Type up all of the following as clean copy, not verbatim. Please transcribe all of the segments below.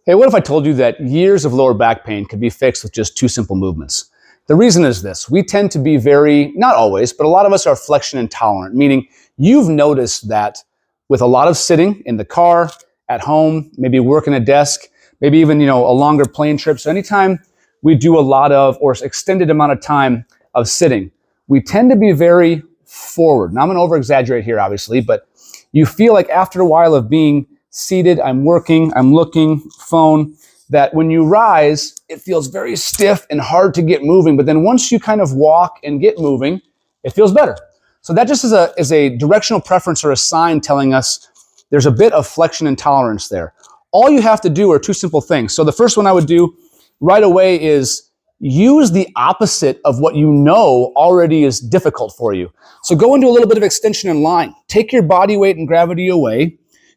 Hey, what if I told you that years of lower back pain could be fixed with just 2 simple movements? The reason is this: we tend to be not always, but a lot of us are flexion intolerant, meaning you've noticed that with a lot of sitting in the car, at home, maybe working a desk, maybe even, a longer plane trip. So anytime we do a lot of or extended amount of time of sitting, we tend to be very forward. Now I'm going to over exaggerate here, obviously, but you feel like after a while of being seated, I'm working, I'm looking, phone, that when you rise, it feels very stiff and hard to get moving. But then once you kind of walk and get moving, it feels better. So that just is a directional preference or a sign telling us there's a bit of flexion intolerance there. All you have to do are 2 simple things. So the first one I would do right away is use the opposite of what you know already is difficult for you. So go into a little bit of extension in line. Take your body weight and gravity away.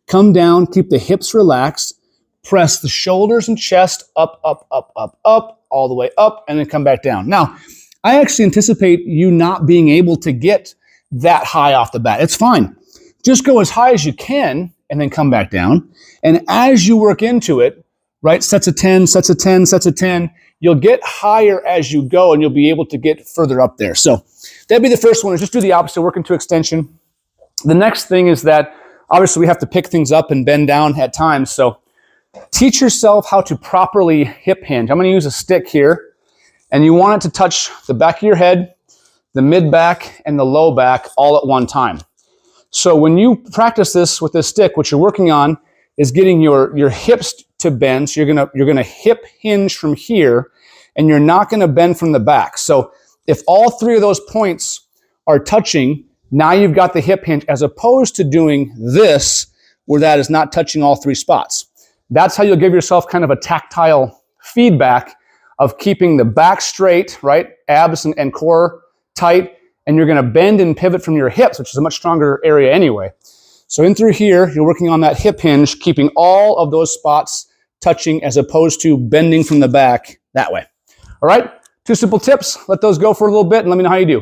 Come down, keep the hips relaxed, press the shoulders and chest up, up, up, up, up, all the way up, and then come back down. Now, I actually anticipate you not being able to get that high off the bat. It's fine. Just go as high as you can and then come back down. And as you work into it, right, sets of 10, sets of 10, sets of 10, you'll get higher as you go and you'll be able to get further up there. So that'd be the first one, is just do the opposite, work into extension. The next thing is that obviously we have to pick things up and bend down at times. So teach yourself how to properly hip hinge. I'm going to use a stick here, and you want it to touch the back of your head, the mid back, and the low back all at one time. So when you practice this with this stick, what you're working on is getting your hips to bend. So you're gonna hip hinge from here, and you're not gonna bend from the back. So if all 3 of those points are touching, now you've got the hip hinge, as opposed to doing this, where that is not touching all 3 spots. That's how you'll give yourself kind of a tactile feedback of keeping the back straight, right? Abs and core tight, and you're gonna bend and pivot from your hips, which is a much stronger area anyway. So in through here, you're working on that hip hinge, keeping all of those spots touching as opposed to bending from the back that way. All right, 2 simple tips. Let those go for a little bit and let me know how you do.